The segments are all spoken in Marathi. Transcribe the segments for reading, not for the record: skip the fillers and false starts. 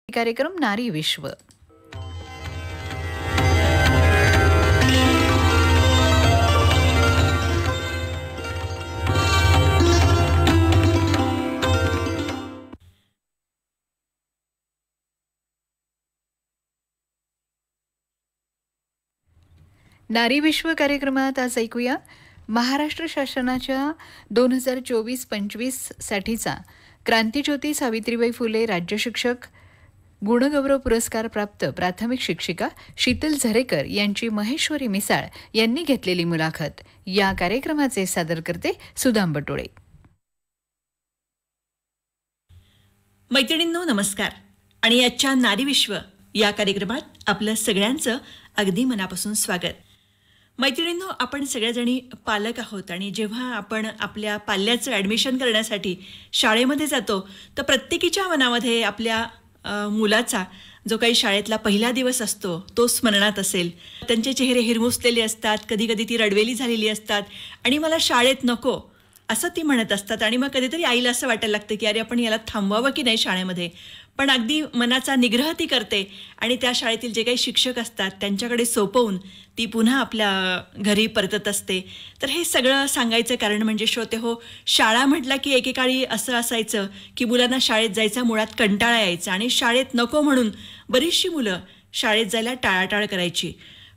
कार्यक्रम नारी विश्व. नारी विश्व कार्यक्रमात आज ऐकूया महाराष्ट्र शासनाच्या 2024-25 साठीचा क्रांतीज्योती सावित्रीबाई फुले राज्य शिक्षक गुणगौरव पुरस्कार प्राप्त प्राथमिक शिक्षिका शीतल झरेकर यांची महेश्वरी मिसाळ यांनी घेतलेली मुलाखत. या कार्यक्रमाचे सादरकर्ते सुदाम बटोळे. मैत्रिणींनो नमस्कार आणि आजच्या नारी विश्व या कार्यक्रमात आपलं सगळ्यांचं अगदी मनापासून स्वागत. मैत्रिणींनो, आपण सगळ्याजणी पालक आहोत आणि जेव्हा आपण आपल्या पाल्याचं ॲडमिशन करण्यासाठी शाळेमध्ये जातो तर प्रत्येकीच्या मनामध्ये आपल्या मुलाचा जो काही शाळेतला पहिला दिवस असतो तो स्मरणात असेल. त्यांचे चेहरे हिरमुसलेले असतात, कधी कधी ती रडवेली झालेली असतात आणि मला शाळेत नको असं ती म्हणत असतात. आणि मग कधीतरी आईला असं वाटायला लागतं की अरे आपण याला थांबवावं की नाही शाळेमध्ये. पण अगदी मनाचा निग्रह ती करते आणि त्या शाळेतील जे काही शिक्षक असतात त्यांच्याकडे सोपवून ती पुन्हा आपल्या घरी परतत असते. तर हे सगळं सांगायचं कारण म्हणजे श्रोते हो, शाळा म्हटलं की एकेकाळी असं असायचं की मुलांना शाळेत जायचा मुळात कंटाळा यायचा आणि शाळेत नको म्हणून बरीचशी मुलं शाळेत जायला टाळाटाळ करायची.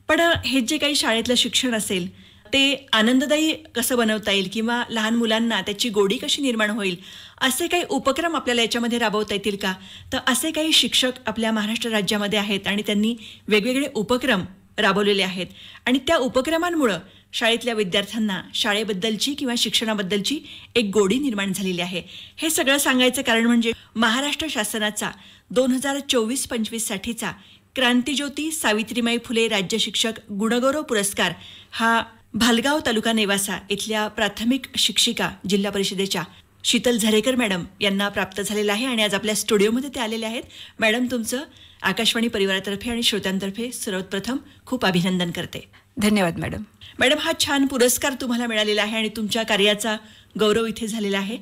पण हे जे काही शाळेतलं शिक्षण असेल ते आनंददायी कसं बनवता येईल किंवा लहान मुलांना त्याची गोडी कशी निर्माण होईल असे काही उपक्रम आपल्याला याच्यामध्ये राबवता येतील का. तर असे काही शिक्षक आपल्या महाराष्ट्र राज्यामध्ये आहेत आणि त्यांनी वेगवेगळे उपक्रम राबवलेले आहेत आणि त्या उपक्रमांमुळं शाळेतल्या विद्यार्थ्यांना शाळेबद्दलची किंवा शिक्षणाबद्दलची एक गोडी निर्माण झालेली आहे. हे सगळं सांगायचं कारण म्हणजे महाराष्ट्र शासनाचा 2024-25 साठीचा क्रांतीज्योती सावित्रीबाई फुले राज्य शिक्षक गुणगौरव पुरस्कार हा भालगाव तालुका नेवासा इथल्या प्राथमिक शिक्षिका जिल्हा परिषदेच्या शीतल झरेकर मॅडम यांना प्राप्त झालेला आहे आणि आज आपल्या स्टुडिओमध्ये ते आलेले आहेत. मॅडम, तुमचं आकाशवाणी परिवारातर्फे आणि श्रोत्यांतर्फे सर्वप्रथम खूप अभिनंदन करते. धन्यवाद मॅडम. मॅडम, हा छान पुरस्कार तुम्हाला मिळालेला आहे आणि तुमच्या कार्याचा गौरव इथे झालेला आहे.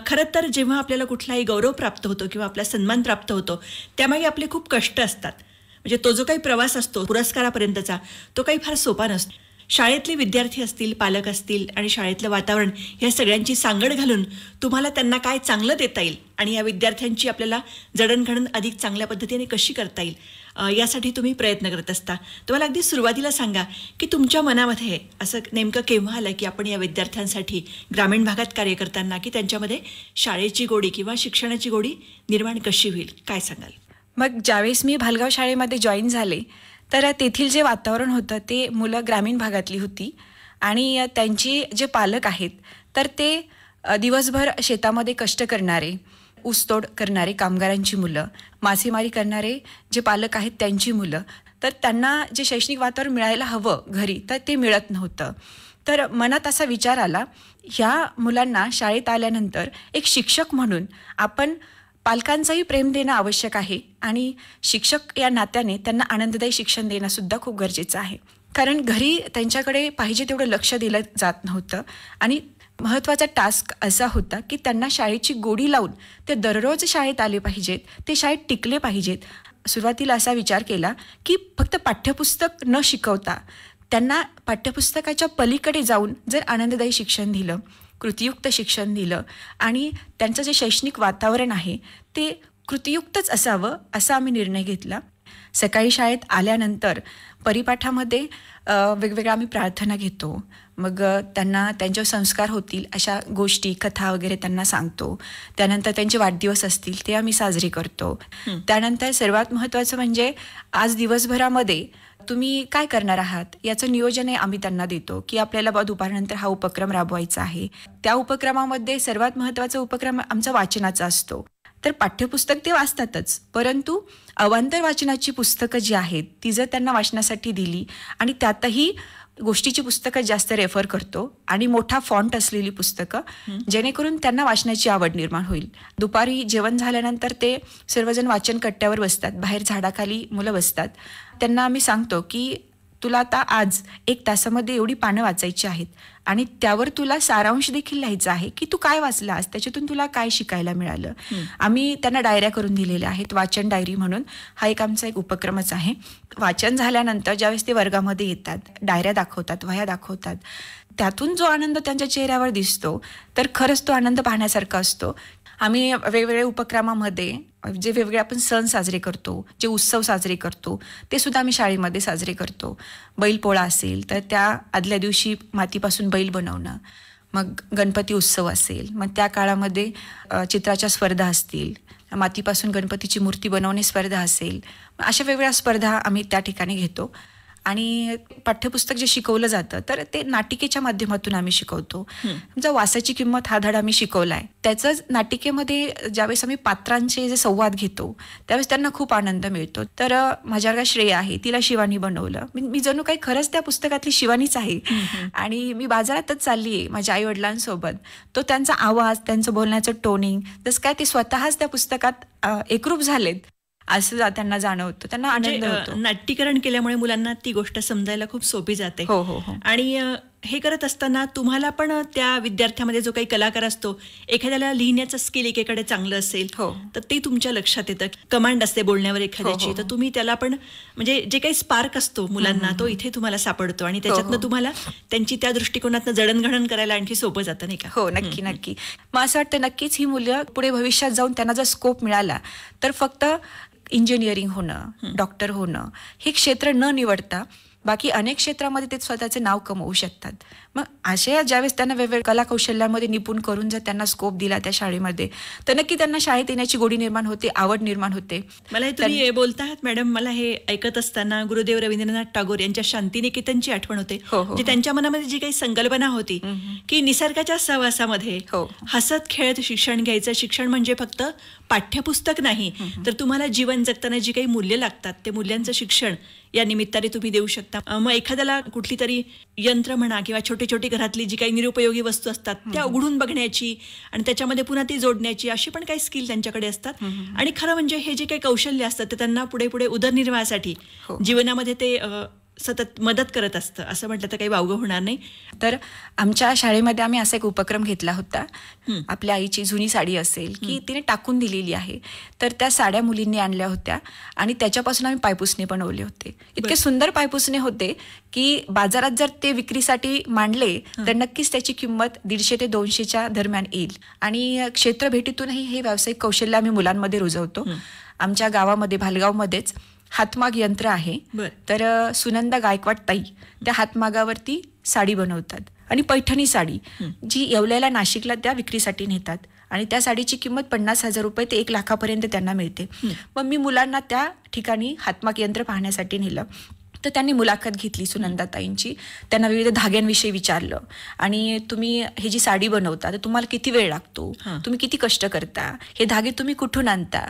खरं तर जेव्हा आपल्याला कुठलाही गौरव प्राप्त होतो किंवा आपला सन्मान प्राप्त होतो त्यामागे आपले खूप कष्ट असतात. म्हणजे तो जो काही प्रवास असतो पुरस्कारापर्यंतचा तो काही फार सोपा नसतो. शाळेतले विद्यार्थी असतील, पालक असतील आणि शाळेतलं वातावरण या सगळ्यांची सांगड घालून तुम्हाला त्यांना काय चांगलं देता येईल आणि या विद्यार्थ्यांची आपल्याला जडणघडण अधिक चांगल्या पद्धतीने कशी करता येईल यासाठी तुम्ही प्रयत्न करत असता. तुम्हाला अगदी सुरुवातीला सांगा की तुमच्या मनामध्ये असं नेमकं केव्हा आलं की आपण या विद्यार्थ्यांसाठी ग्रामीण भागात कार्य करताना की त्यांच्यामध्ये शाळेची गोडी किंवा शिक्षणाची गोडी निर्माण कशी होईल, काय सांगाल? मग ज्यावेळेस मी भालगाव शाळेमध्ये जॉईन झाले तर तेथील जे वातावरण होतं ते मुलं ग्रामीण भागातली होती आणि त्यांची जे पालक आहेत तर ते दिवसभर शेतामध्ये कष्ट करणारे, ऊसतोड करणारे कामगारांची मुलं, मासेमारी करणारे जे पालक आहेत त्यांची मुलं. तर त्यांना जे शैक्षणिक वातावरण मिळायला हवं घरी तर ते मिळत नव्हतं. तर मनात असा विचार आला, ह्या मुलांना शाळेत आल्यानंतर एक शिक्षक म्हणून आपण पालकांचंही प्रेम देणं आवश्यक आहे आणि शिक्षक या नात्याने त्यांना आनंददायी शिक्षण देणं सुद्धा खूप गरजेचं आहे. कारण घरी त्यांच्याकडे पाहिजे तेवढं लक्ष दिलं जात नव्हतं आणि महत्त्वाचा टास्क असा होता की त्यांना शाळेची गोडी लावून ते दररोज शाळेत आले पाहिजेत, ते शाळेत टिकले पाहिजेत. सुरुवातीला असा विचार केला की फक्त पाठ्यपुस्तक न शिकवता त्यांना पाठ्यपुस्तकाच्या पलीकडे जाऊन जर आनंददायी शिक्षण दिलं, कृतीयुक्त शिक्षण दिलं आणि त्यांचं जे शैक्षणिक वातावरण आहे ते कृतीयुक्तच असावं असा आम्ही निर्णय घेतला. सकाळी शाळेत आल्यानंतर परिपाठामध्ये वेगवेगळ्या आम्ही प्रार्थना घेतो. मग त्यांना त्यांच्यावर संस्कार होतील अशा गोष्टी, कथा वगैरे त्यांना सांगतो. त्यानंतर त्यांचे वाढदिवस असतील ते आम्ही साजरे करतो. त्यानंतर सर्वात महत्त्वाचं म्हणजे आज दिवसभरामध्ये तुम्ही काय करणार आहात याचं नियोजनही आम्ही त्यांना देतो की आपल्याला दुपारनंतर हा उपक्रम राबवायचा आहे. त्या उपक्रमामध्ये सर्वात महत्त्वाचा उपक्रम आमचा वाचनाचा असतो. तर पाठ्यपुस्तक ते वाचतातच, परंतु अवांतर वाचनाची पुस्तकं जी आहेत ती जर त्यांना वाचण्यासाठी दिली आणि त्यातही गोष्टीची पुस्तकं जास्त रेफर करतो आणि मोठा फॉन्ट असलेली पुस्तकं जेणेकरून त्यांना वाचनाची आवड निर्माण होईल. दुपारी जेवण झाल्यानंतर ते सर्वजण वाचन कट्ट्यावर बसतात, बाहेर झाडाखाली मुलं बसतात. त्यांना आम्ही सांगतो की तुला आता आज 1 तासामध्ये एवढी पानं वाचायची आहेत आणि त्यावर तुला सारांश देखील लिहायचा आहे की तू काय वाचलास, त्याच्यातून तुला काय शिकायला मिळालं. आम्ही त्यांना डायऱ्या करून दिलेल्या आहेत, वाचन डायरी म्हणून. हा आमचा एक उपक्रमच आहे. वाचन झाल्यानंतर ज्यावेळेस ते वर्गामध्ये येतात, डायऱ्या दाखवतात, वह्या दाखवतात, त्यातून जो आनंद त्यांच्या चेहऱ्यावर दिसतो तर खरंच तो आनंद पाहण्यासारखा असतो. आम्ही वेगवेगळ्या उपक्रमामध्ये जे वेगवेगळे आपण सण साजरे करतो, जे उत्सव साजरे करतो, ते सुद्धा आम्ही शाळेमध्ये साजरे करतो. बैलपोळा असेल तर त्या आदल्या दिवशी मातीपासून बैल बनवणं, मग गणपती उत्सव असेल, मग त्या काळामध्ये चित्राच्या स्पर्धा असतील, मातीपासून गणपतीची मूर्ती बनवणे स्पर्धा असेल, अशा वेगवेगळ्या स्पर्धा आम्ही त्या ठिकाणी घेतो. आणि पाठ्यपुस्तक जे शिकवलं जातं तर ते नाटिकेच्या माध्यमातून आम्ही शिकवतो. समजा वासाची किंमत हा धडा आम्ही शिकवलाय, त्याचंच नाटिकेमध्ये ज्यावेळेस आम्ही पात्रांचे जे संवाद घेतो त्यावेळेस त्यांना खूप आनंद मिळतो. तर माझ्या वर्गात श्रेया आहे, तिला शिवानी बनवलं. मी जणू काही खरंच त्या पुस्तकातली शिवानीच आहे. आणि मी बाजारातच चालली आहे माझ्या आई वडिलांसोबत, तो त्यांचा आवाज, त्यांचं बोलण्याचं टोनिंग, जसं काय ते स्वतःच त्या पुस्तकात एकरूप झालेत असं त्यांना जाणवतं, त्यांना आनंद होतो. नाट्यीकरण केल्यामुळे मुलांना ती गोष्ट समजायला खूप सोपी जाते. हो हो हो. आणि हे करत असताना तुम्हाला पण त्या विद्यार्थ्यामध्ये जो काही कलाकार असतो, एखाद्याला लिहिण्याचं स्किल एकेकडे चांगलं असेल तर ते तुमच्या लक्षात येतं. कमांड असते बोलण्यावर एखाद्याची, तर तुम्ही त्याला पण म्हणजे जे काही स्पार्क असतो मुलांना तो इथे तुम्हाला सापडतो आणि त्याच्यातनं तुम्हाला त्यांची त्या दृष्टिकोनातनं जडणघडण करायला आणखी सोपं जातं, नाही का? हो, नक्की नक्की. मग असं वाटतं नक्कीच ही मुलं पुढे भविष्यात जाऊन त्यांना जर स्कोप मिळाला तर फक्त इंजिनिअरिंग होणं, डॉक्टर होणं हे क्षेत्र न निवडता बाकी अनेक क्षेत्रामध्ये ते स्वतःचे नाव कमवू शकतात. मग अशा ज्यावेळेस त्यांना वेगवेगळ्या कला कौशल्यामध्ये निपुण करून जर त्यांना स्कोप दिला त्या शाळेमध्ये तर नक्की त्यांना शाळेत येण्याची गोडी निर्माण होते, आवड निर्माण होते. मला हे तुम्ही बोलतायत मॅडम, मला हे ऐकत असताना गुरुदेव रवींद्रनाथ टागोर यांच्या शांतिनिकेतनची आठवण होते. म्हणजे त्यांच्या मनामध्ये जी काही संकल्पना होती की निसर्गाच्या सहवासामध्ये हसत खेळत शिक्षण घ्यायचं. शिक्षण म्हणजे फक्त पाठ्यपुस्तक नाही, तर तुम्हाला जीवन जगताना जी काही मूल्य लागतात ते मूल्यांचं शिक्षण या निमित्ताने तुम्ही देऊ शकता. मग एखाद्याला कुठली तरी यंत्र म्हणा किंवा छोटी छोटी घरातली जी काही निरुपयोगी वस्तू असतात त्या उघडून बघण्याची आणि त्याच्यामध्ये पुन्हा ती जोडण्याची अशी पण काही स्किल त्यांच्याकडे असतात. आणि खरं म्हणजे हे जे काही कौशल्य असतात ते त्यांना पुढे पुढे उदरनिर्वाहासाठी जीवनामध्ये ते सतत मदत करत असतं, असं म्हटलं तर काही वावगं होणार नाही. तर आमच्या शाळेमध्ये आम्ही असा एक उपक्रम घेतला होता. आपल्या आईची जुनी साडी असेल की तिने टाकून दिलेली आहे, तर त्या साड्या मुलींनी आणल्या होत्या आणि त्याच्यापासून आम्ही पायपुसणे बनवले होते. इतके सुंदर पायपुसणे होते की बाजारात जर ते विक्रीसाठी मांडले तर नक्कीच त्याची किंमत 150 ते 200च्या दरम्यान येईल. आणि क्षेत्रभेटीतूनही हे व्यावसायिक कौशल्य आम्ही मुलांमध्ये रुजवतो. आमच्या गावामध्ये, भालगावमध्येच हातमाग यंत्र आहे. तर सुनंदा गायकवाड ताई त्या हातमागावरती साडी बनवतात आणि पैठणी साडी जी येवल्याला, नाशिकला त्या विक्रीसाठी नेतात आणि त्या साडीची किंमत 50,000 रुपये ते 1 लाखापर्यंत त्यांना मिळते. मग मी मुलांना त्या ठिकाणी हातमाग यंत्र पाहण्यासाठी नेलं तर त्यांनी मुलाखत घेतली सुनंदाताईंची. त्यांना विविध धाग्यांविषयी विचारलं आणि तुम्ही ही जी साडी बनवता तर तुम्हाला किती वेळ लागतो, तुम्ही किती कष्ट करता, हे धागे तुम्ही कुठून आणता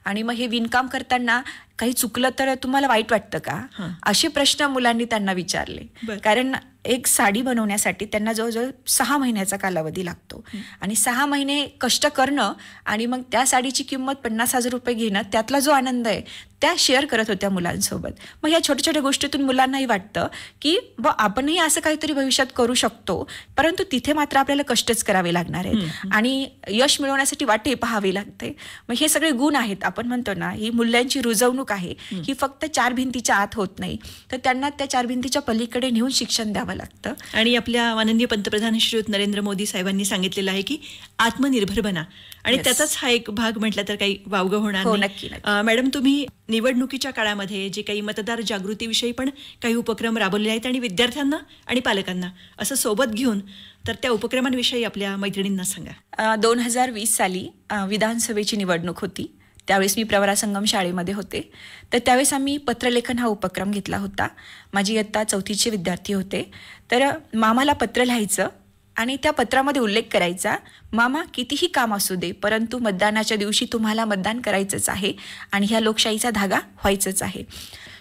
आणि मग हे विणकाम करताना काही चुकलं तर तुम्हाला वाईट वाटतं का, असे प्रश्न मुलांनी त्यांना विचारले. कारण एक साडी बनवण्यासाठी त्यांना जवळजवळ 6 महिन्याचा कालावधी लागतो आणि 6 महिने कष्ट करणं आणि मग त्या साडीची किंमत 50,000 रुपये घेणं, त्यातला जो आनंद आहे त्या शेअर करत होत्या मुलांसोबत. मग या छोट्या छोट्या गोष्टीतून मुलांनाही वाटतं की आपणही असं काहीतरी भविष्यात करू शकतो, परंतु तिथे मात्र आपल्याला कष्टच करावे लागणार आहेत आणि यश मिळवण्यासाठी वाटे पाहावे लागते. मग हे सगळे गुण आहेत. आपण म्हणतो ना, ही मूल्यांची रुजवणूक आहे, ही फक्त 4 भिंतीच्या आत होत नाही, तर त्यांना त्या 4 भिंतीच्या पलीकडे नेऊन शिक्षण द्यावं लागतं. आणि आपल्या माननीय पंतप्रधान श्रीयुत नरेंद्र मोदी साहेबांनी सांगितलेलं आहे की आत्मनिर्भर बना आणि त्याचाच हा एक भाग म्हटलं तर काही वावगं होणार नाही. नक्की. मॅडम, तुम्ही निवडणुकीच्या काळामध्ये जे काही मतदार जागृतीविषयी पण काही उपक्रम राबवले आहेत आणि विद्यार्थ्यांना आणि पालकांना असं सोबत घेऊन, तर त्या उपक्रमांविषयी आपल्या मैत्रिणींना सांगा. 2020 साली विधानसभेची निवडणूक होती. त्यावेळेस मी प्रवरा संगम शाळेमध्ये होते. तर त्यावेळेस आम्ही पत्रलेखन हा उपक्रम घेतला होता. माझी इयत्ता 4थीचे विद्यार्थी होते. तर मामाला पत्र लिहायचं आणि त्या पत्रामध्ये उल्लेख करायचा, मामा कितीही काम असू दे परंतु मतदानाच्या दिवशी तुम्हाला मतदान करायचंच आहे आणि ह्या लोकशाहीचा धागा व्हायचंच आहे.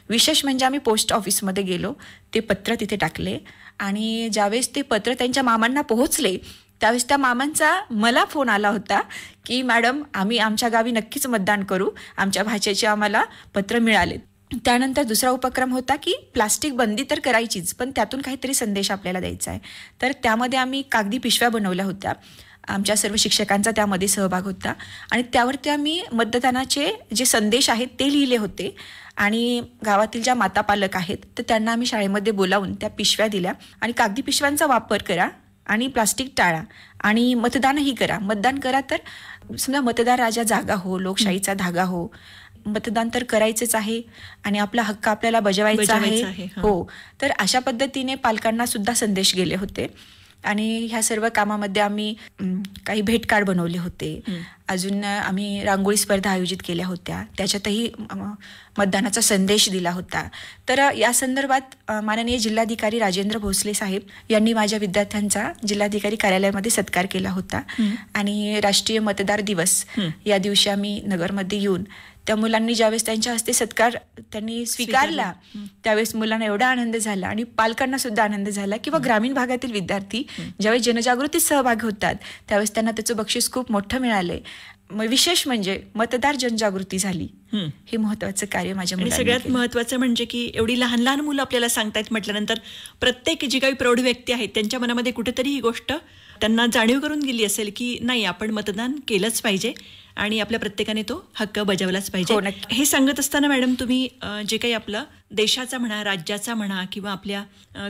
विशेष म्हणजे आम्ही पोस्ट ऑफिसमध्ये गेलो, ते पत्र तिथे टाकले आणि ज्यावेळेस ते पत्र त्यांच्या मामांना पोहोचले त्यावेळेस त्या मामांचा मला फोन आला होता की मॅडम, आम्ही आमच्या गावी नक्कीच मतदान करू, आमच्या भाच्याचे आम्हाला पत्र मिळालेत. त्यानंतर दुसरा उपक्रम होता की प्लास्टिक बंदी तर करायचीच, पण त्यातून काहीतरी संदेश आपल्याला द्यायचा आहे. तर त्यामध्ये आम्ही कागदी पिशव्या बनवल्या होत्या. आमच्या सर्व शिक्षकांचा त्यामध्ये सहभाग होता आणि त्यावरती आम्ही मतदानाचे जे संदेश आहेत ते लिहिले होते. आणि गावातील ज्या माता पालक आहेत तर त्यांना आम्ही शाळेमध्ये बोलावून त्या पिशव्या दिल्या आणि कागदी पिशव्यांचा वापर करा आणि प्लास्टिक टाळा आणि मतदानही करा. मतदान करा तर समजा मतदार राजा जागा हो, लोकशाहीचा धागा हो. मतदान तर करायचंच आहे आणि आपला हक्क आपल्याला बजावायचा आहे. हो, तर अशा पद्धतीने पालकांना सुद्धा संदेश गेले होते. आणि ह्या सर्व कामामध्ये आम्ही काही भेट कार्ड बनवले होते. अजून आम्ही रांगोळी स्पर्धा आयोजित केल्या होत्या, त्याच्यातही मतदानाचा संदेश दिला होता. तर या संदर्भात माननीय जिल्हाधिकारी राजेंद्र भोसले साहेब यांनी माझ्या विद्यार्थ्यांचा जिल्हाधिकारी कार्यालयामध्ये सत्कार केला होता. आणि राष्ट्रीय मतदार दिवस या दिवशी आम्ही नगरमध्ये येऊन त्या मुलांनी ज्यावेळेस त्यांच्या हस्ते सत्कार त्यांनी स्वीकारला त्यावेळेस मुलांना एवढा आनंद झाला आणि पालकांना सुद्धा आनंद झाला. किंवा ग्रामीण भागातील विद्यार्थी ज्यावेळेस जनजागृतीत सहभागी होतात त्यावेळेस त्यांना त्याचं बक्षीस खूप मोठं मिळालंय. विशेष म्हणजे मतदार जनजागृती झाली. हे महत्वाचं कार्य माझ्या मुलांनी सगळ्यात केलं. महत्वाचं म्हणजे की एवढी लहान लहान मुलं आपल्याला सांगतायत म्हटल्यानंतर प्रत्येक जी काही प्रौढ व्यक्ती आहेत त्यांच्या मनामध्ये कुठेतरी ही गोष्ट त्यांना जाणीव करून गेली असेल की नाही, आपण मतदान केलंच पाहिजे आणि आपल्या प्रत्येकाने तो हक्क बजावलाच पाहिजे. हे सांगत असताना मॅडम तुम्ही जे काही आपलं देशाचा म्हणा, राज्याचा म्हणा किंवा आपल्या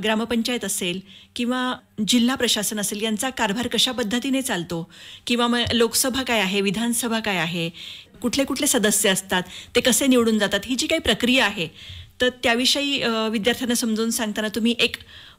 ग्रामपंचायत असेल किंवा जिल्हा प्रशासन असेल यांचा कारभार कशा पद्धतीने चालतो किंवा मग लोकसभा काय आहे, विधानसभा काय आहे, कुठले कुठले सदस्य असतात, ते कसे निवडून जातात, ही जी काही प्रक्रिया आहे तर त्याविषयी विद्यार्थ्यांना समजून सांगताना तुम्ही एक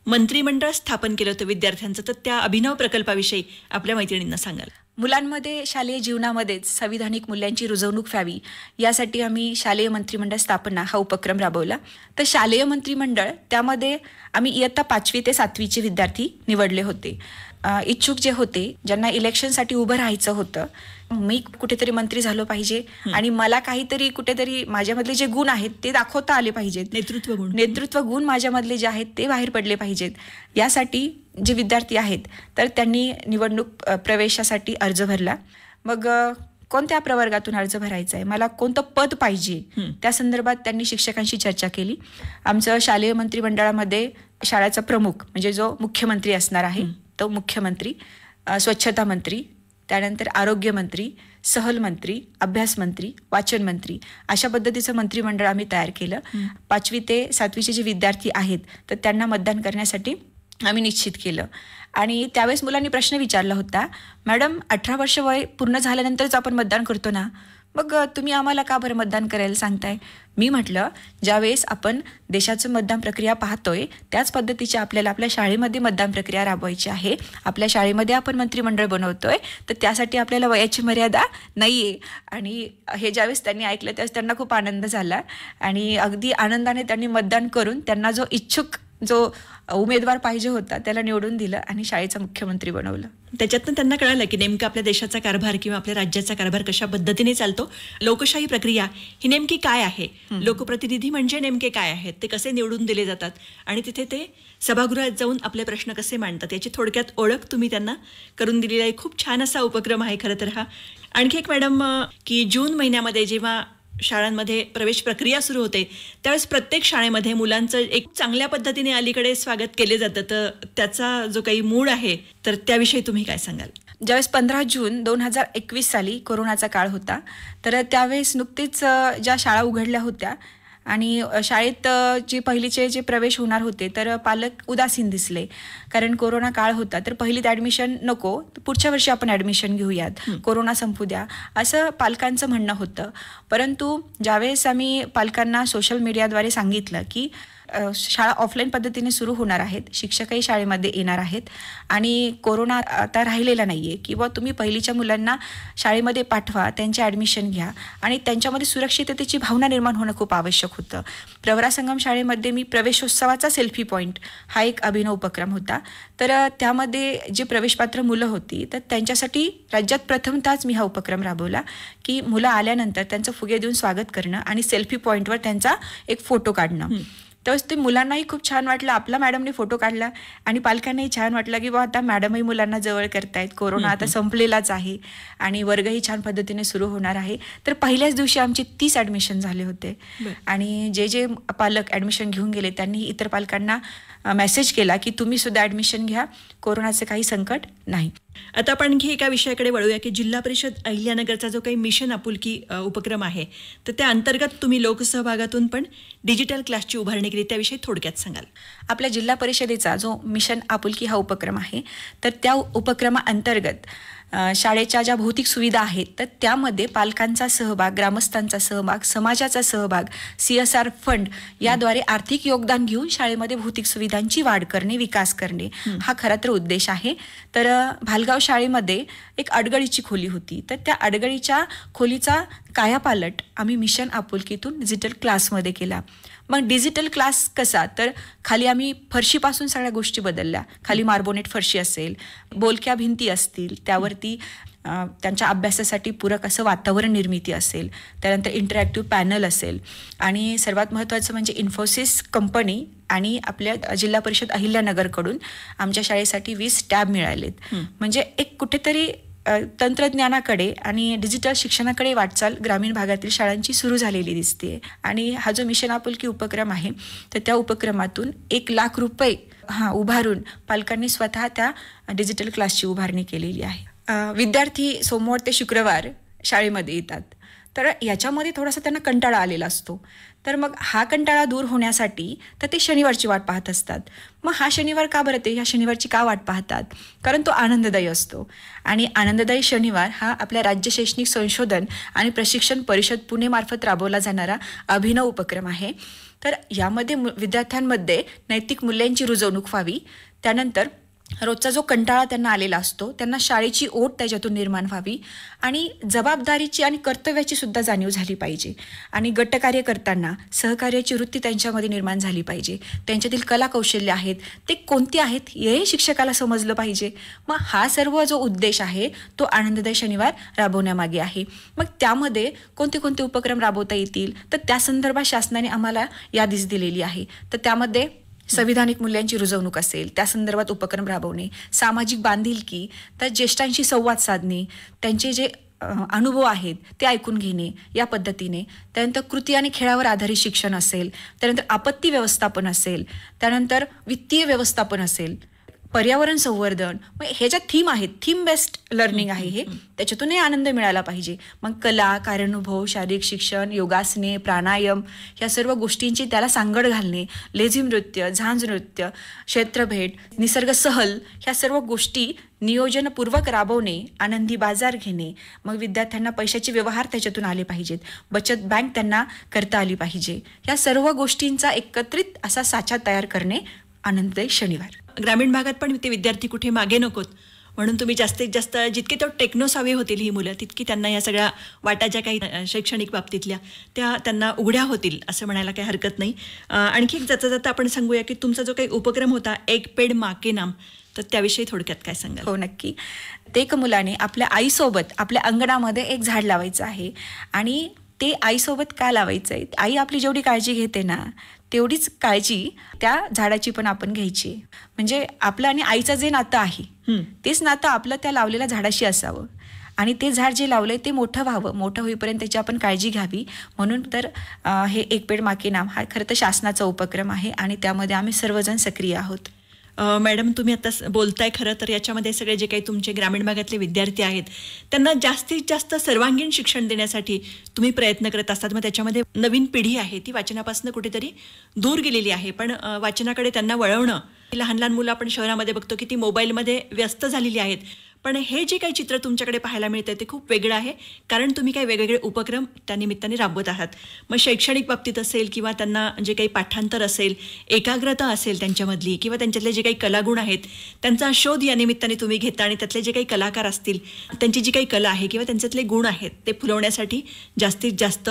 मंत्रिमंडळ स्थापन केलं होतं विद्यार्थ्यांचं, तर त्या अभिनव प्रकल्पाविषयी आपल्या मैत्रिणींना सांगाल. मुलांमध्ये शालेय जीवनामध्येच संविधानिक मूल्यांची रुजवणूक व्हावी यासाठी आम्ही शालेय मंत्रिमंडळ स्थापना हा उपक्रम राबवला. तर शालेय मंत्रिमंडळ त्यामध्ये आम्ही इयत्ता 5वी ते 7वीचे विद्यार्थी निवडले होते. इच्छुक जे होते, ज्यांना इलेक्शनसाठी उभं राहायचं होतं, मी कुठेतरी मंत्री झालो पाहिजे आणि मला काहीतरी कुठेतरी माझ्यामधले जे गुण आहेत ते दाखवता आले पाहिजेत, नेतृत्व गुण माझ्यामधले जे आहेत ते बाहेर पडले पाहिजेत. यासाठी जे विद्यार्थी आहेत तर त्यांनी निवडणूक प्रवेशासाठी अर्ज भरला. मग कोणत्या प्रवर्गातून अर्ज भरायचा आहे, मला कोणतं पद पाहिजे, त्या संदर्भात त्यांनी शिक्षकांशी चर्चा केली. आमचं शालेय मंत्रिमंडळामध्ये शाळेचा प्रमुख म्हणजे जो मुख्यमंत्री असणार आहे तो मुख्यमंत्री, स्वच्छता मंत्री, त्यानंतर आरोग्य मंत्री, सहल मंत्री, अभ्यास मंत्री, वाचन मंत्री, अशा पद्धतीचं मंत्रिमंडळ आम्ही तयार केलं. 5वी ते 7वीचे जे विद्यार्थी आहेत तर त्यांना मतदान करण्यासाठी आम्ही निश्चित केलं. आणि त्यावेळेस मुलांनी प्रश्न विचारला होता, मॅडम 18 वर्ष वय पूर्ण झाल्यानंतरच आपण मतदान करतो ना, मग तुम्ही आम्हाला का बरं मतदान करायला सांगताय. मी म्हटलं, ज्यावेळेस आपण देशाचं मतदान प्रक्रिया पाहतोय त्याच पद्धतीची आपल्याला आपल्या शाळेमध्ये मतदान प्रक्रिया राबवायची आहे. आपल्या शाळेमध्ये आपण मंत्रिमंडळ बनवतोय तर त्यासाठी आपल्याला वयाची मर्यादा नाहीये. आणि हे ज्यावेळेस त्यांनी ऐकलं त्यावेळेस त्यांना खूप आनंद झाला आणि अगदी आनंदाने त्यांनी मतदान करून त्यांना जो इच्छुक जो उमेदवार पाहिजे होता त्याला निवडून दिलं आणि शाळेचा मुख्यमंत्री बनवलं. त्याच्यातनं त्यांना कळालं की नेमकं आपल्या देशाचा कारभार किंवा आपल्या राज्याचा कारभार कशा पद्धतीने चालतो, लोकशाही प्रक्रिया ही नेमकी काय आहे, लोकप्रतिनिधी म्हणजे नेमके काय आहेत, ते कसे निवडून दिले जातात आणि तिथे ते सभागृहात जाऊन आपले प्रश्न कसे मांडतात याची थोडक्यात ओळख तुम्ही त्यांना करून दिलेला आहे. खूप छान असा उपक्रम आहे खरं तर हा. आणखी एक मॅडम, की जून महिन्यामध्ये जेव्हा शाळांमध्ये प्रवेश प्रक्रिया सुरू होते त्यावेळेस प्रत्येक शाळेमध्ये मुलांचं एक चांगल्या पद्धतीने अलीकडे स्वागत केले जातं, तर त्याचा जो काही मूड आहे तर त्याविषयी तुम्ही काय सांगाल. ज्यावेळेस 15 जून 2021 साली कोरोनाचा काळ होता तर त्यावेळेस नुकतीच ज्या शाळा उघडल्या होत्या आणि शाळेत जे पहिलीचे जे प्रवेश होणार होते तर पालक उदासीन दिसले, कारण कोरोना काळ होता. तर पहिलीत ॲडमिशन नको, पुढच्या वर्षी आपण ॲडमिशन घेऊयात, कोरोना संपू द्या, असं पालकांचं म्हणणं होतं. परंतु ज्यावेळेस आम्ही पालकांना सोशल मीडियाद्वारे सांगितलं की शाळा ऑफलाईन पद्धतीने सुरू होणार आहेत, शिक्षकही शाळेमध्ये येणार आहेत आणि कोरोना आता राहिलेला नाही आहे, किंवा तुम्ही पहिलीच्या मुलांना शाळेमध्ये पाठवा, त्यांचे ॲडमिशन घ्या आणि त्यांच्यामध्ये सुरक्षिततेची भावना निर्माण होणं खूप आवश्यक होतं. प्रवरा संगम शाळेमध्ये मी प्रवेशोत्सवाचा सेल्फी पॉईंट हा एक अभिनव उपक्रम होता. तर त्यामध्ये जे प्रवेशपात्र मुलं होती तर त्यांच्यासाठी राज्यात प्रथमतःच मी हा उपक्रम राबवला की मुलं आल्यानंतर त्यांचं फुगे देऊन स्वागत करणं आणि सेल्फी पॉईंटवर त्यांचा एक फोटो काढणं. तेव्हा ते मुलांनाही खूप छान वाटलं, आपला मॅडमने फोटो काढला आणि पालकांनाही छान वाटलं की बा आता मॅडमही मुलांना जवळ करतायत, कोरोना आता संपलेलाच आहे आणि वर्गही छान पद्धतीने सुरू होणार आहे. तर पहिल्याच दिवशी आमची 30 ॲडमिशन झाले होते आणि जे पालक ॲडमिशन घेऊन गेले त्यांनी इतर पालकांना मेसेज केला की तुम्ही सुद्धा ॲडमिशन घ्या, कोरोनाचे काही संकट नाही. आता आपण आणखी एका विषयाकडे वळूया की जिल्हा परिषद अहिल्यानगरचा जो काही मिशन आपुलकी उपक्रम आहे, तर त्या अंतर्गत तुम्ही लोकसहभागातून पण डिजिटल क्लासची उभारणी केली, त्याविषयी थोडक्यात सांगाल? आपल्या जिल्हा परिषदेचा जो मिशन आपुलकी हा उपक्रम आहे, तर त्या उपक्रमाअंतर्गत शाळेच्या ज्या भौतिक सुविधा आहेत तर त्यामध्ये पालकांचा सहभाग, ग्रामस्थांचा सहभाग, समाजाचा सहभाग, CSR फंड याद्वारे आर्थिक योगदान घेऊन शाळेमध्ये भौतिक सुविधांची वाढ करणे, विकास करणे हा खरा तर उद्देश आहे. तर भालगाव शाळेमध्ये एक अडगळीची खोली होती, तर त्या अडगळीच्या खोलीचा कायापालट आम्ही मिशन आपुलकीतून डिजिटल क्लासमध्ये केला. मग डिजिटल क्लास कसा, तर खाली आम्ही फरशीपासून सगळ्या गोष्टी बदलल्या. खाली मार्बोनेट फरशी असेल, बोलक्या भिंती असतील, त्यावरती त्यांच्या अभ्यासासाठी पूरक असं वातावरण निर्मिती असेल, त्यानंतर इंटरॅक्टिव्ह पॅनल असेल आणि सर्वात महत्त्वाचं म्हणजे इन्फोसिस कंपनी आणि आपल्या जिल्हा परिषद अहिल्यानगरकडून आमच्या शाळेसाठी 20 टॅब मिळालेत. म्हणजे एक कुठेतरी तंत्रज्ञानाकडे आणि डिजिटल शिक्षणाकडे वाटचाल ग्रामीण भागातील शाळांची सुरू झालेली दिसते. आणि हा जो मिशन आपुलकी उपक्रम आहे तर त्या उपक्रमातून 1 लाख रुपये उभारून पालकांनी स्वतः त्या डिजिटल क्लासची उभारणी केलेली आहे. विद्यार्थी सोमवार ते शुक्रवार शाळेमध्ये येतात, तर याच्यामध्ये थोडासा त्यांना कंटाळा आलेला असतो. तर मग हा कंटाळा दूर होण्यासाठी तर ते शनिवारची वाट पाहत असतात. मग हा शनिवार का बरं, ते ह्या शनिवारची का वाट पाहतात, कारण तो आनंददायी असतो. आणि आनंददायी शनिवार हा आपल्या राज्य शैक्षणिक संशोधन आणि प्रशिक्षण परिषद पुणेमार्फत राबवला जाणारा अभिनव उपक्रम आहे. तर यामध्ये विद्यार्थ्यांमध्ये नैतिक मूल्यांची रुजवणूक व्हावी, त्यानंतर रोजचा जो कंटाळा त्यांना आलेला असतो त्यांना शाळेची ओढ त्याच्यातून निर्माण व्हावी आणि जबाबदारीची आणि कर्तव्याची सुद्धा जाणीव झाली पाहिजे. आणि गटकार्य करताना सहकार्याची वृत्ती त्यांच्यामध्ये निर्माण झाली पाहिजे. त्यांच्यातील कला कौशल्य आहेत ते कोणती आहेत हे शिक्षकाला समजलं पाहिजे. मग हा सर्व जो उद्देश आहे तो आनंददायी शनिवार राबवण्यामागे आहे. मग त्यामध्ये कोणते कोणते उपक्रम राबवता येतील तर त्या संदर्भात शासनाने आम्हाला यादीच दिलेली आहे. तर त्यामध्ये संविधानिक मूल्यांची रुजवणूक असेल, त्या संदर्भात उपक्रम राबवणे, सामाजिक बांधिलकी, तर ज्येष्ठांशी संवाद साधणे, त्यांचे जे अनुभव आहेत ते ऐकून घेणे या पद्धतीने, त्यानंतर कृती आणि खेळावर आधारित शिक्षण असेल, त्यानंतर आपत्ती व्यवस्थापन असेल, त्यानंतर वित्तीय व्यवस्थापन असेल, पर्यावरण संवर्धन, मग हे ज्या थीम आहेत, थीम बेस्ड लर्निंग आहे हे, त्याच्यातूनही आनंद मिळाला पाहिजे. मग कला, कार्यानुभव, शारीरिक शिक्षण, योगासने, प्राणायाम ह्या सर्व गोष्टींची त्याला सांगड घालणे, लेझिम नृत्य, झांज नृत्य, क्षेत्रभेट, निसर्ग सहल ह्या सर्व गोष्टी नियोजनपूर्वक राबवणे, आनंदी बाजार घेणे. मग विद्यार्थ्यांना पैशाचे व्यवहार त्याच्यातून आले पाहिजेत, बचत बँक त्यांना करता आली पाहिजे. ह्या सर्व गोष्टींचा एकत्रित असा साचा तयार करणे आनंददायी शनिवार. ग्रामीण भागात पण ते विद्यार्थी कुठे मागे नकोत म्हणून तुम्ही जास्तीत जास्त जितके तो टेक्नोसावे होतील ही मुलं, तितकी त्यांना या सगळ्या वाटा ज्या काही शैक्षणिक बाबतीतल्या त्या त्यांना उघड्या होतील असं म्हणायला काही हरकत नाही. आणखी एक जाता जाता आपण सांगूया की तुमचा जो काही उपक्रम होता एक पेड माँ के नाम, तर त्याविषयी थोडक्यात काय सांगाल? हो नक्की. ते एक मुलाने आपल्या आईसोबत आपल्या अंगणामध्ये एक झाड लावायचं आहे आणि ते आईसोबत का लावायचं आहे, आई आपली जेवढी काळजी घेते ना तेवढीच काळजी त्या झाडाची पण आपण घ्यायची. म्हणजे आपलं आणि आईचं जे नातं आहे तेच नातं आपलं त्या लावलेल्या झाडाशी असावं आणि ते झाड जे लावलंय ते मोठं व्हावं, मोठं होईपर्यंत त्याची आपण काळजी घ्यावी. म्हणून तर हे एक पेड माँ के नाम हा खरं तर शासनाचा उपक्रम आहे आणि त्यामध्ये आम्ही सर्वजण सक्रिय आहोत. मॅडम तुम्ही आता बोलताय खरं तर याच्यामध्ये सगळे जे काही तुमचे ग्रामीण भागातले विद्यार्थी आहेत त्यांना जास्तीत जास्त सर्वांगीण शिक्षण देण्यासाठी तुम्ही प्रयत्न करत असतात. मग त्याच्यामध्ये नवीन पिढी आहे ती वाचनापासून कुठेतरी दूर गेलेली आहे, पण वाचनाकडे त्यांना वळवणं. लहान लहान मुलं आपण शहरामध्ये बघतो की ती मोबाईलमध्ये व्यस्त झालेली आहेत, पण हे जे काही चित्र तुमच्याकडे पाहायला मिळतं ते खूप वेगळं आहे, कारण तुम्ही काही वेगवेगळे उपक्रम त्या निमित्ताने राबवत आहात. मग शैक्षणिक बाबतीत असेल किंवा त्यांना जे काही पाठांतर असेल, एकाग्रता असेल त्यांच्यामधली, किंवा त्यांच्यातले जे काही कलागुण आहेत त्यांचा शोध या निमित्ताने तुम्ही घेता आणि त्यातले जे काही कलाकार असतील त्यांची जी काही कला आहे किंवा त्यांच्यातले गुण आहेत ते फुलवण्यासाठी जास्तीत जास्त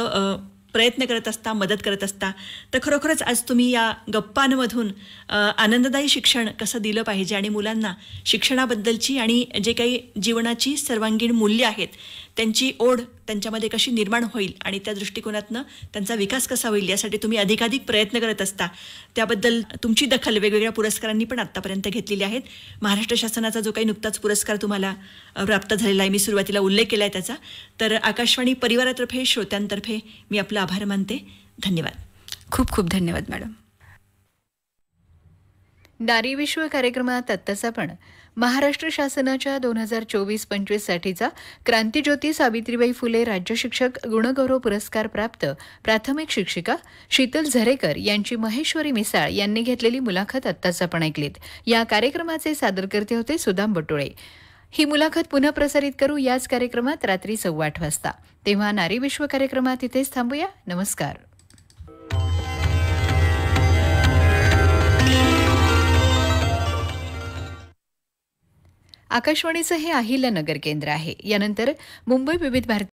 प्रयत्न करत असता, मदत करत असता. तर खरोखरच आज तुम्ही या गप्पांमधून आनंददायी शिक्षण कसं दिलं पाहिजे आणि मुलांना शिक्षणाबद्दलची आणि जे काही जीवनाची सर्वांगीण मूल्य आहेत त्यांची ओढ त्यांच्यामध्ये कशी निर्माण होईल आणि त्या दृष्टिकोनातनं त्यांचा विकास कसा होईल यासाठी तुम्ही अधिकाधिक प्रयत्न करत असता. त्याबद्दल तुमची दखल वेगवेगळ्या पुरस्कारांनी पण आत्तापर्यंत घेतलेली आहेत. महाराष्ट्र शासनाचा जो काही नुकताच पुरस्कार तुम्हाला प्राप्त झालेला आहे, मी सुरुवातीला उल्लेख केला आहे त्याचा, तर आकाशवाणी परिवारातर्फे, श्रोत्यांतर्फे मी आपला आभार मानते. धन्यवाद. खूप खूप धन्यवाद मॅडम. नारी विश्व कार्यक्रमात आत्ताच आपण महाराष्ट्र शासनाच्या 2024-25 साठीचा क्रांतीज्योती सावित्रीबाई फुले राज्य शिक्षक गुणगौरव पुरस्कार प्राप्त प्राथमिक शिक्षिका शीतल झरेकर यांची महेश्वरी मिसाळ यांनी घेतलेली मुलाखत आत्ताच आपण ऐकलीत. या कार्यक्रमाचे सादरकर्ते होते सुदाम बटोळे. ही मुलाखत पुन्हा प्रसारित करू याच कार्यक्रमात रात्री 8:15 वाजता. तेव्हा नारी विश्व कार्यक्रमात इथेच थांबूया. नमस्कार. आकाशवाणीचं हे अहिल्यानगर केंद्र आहे. यानंतर मुंबई विविध भारती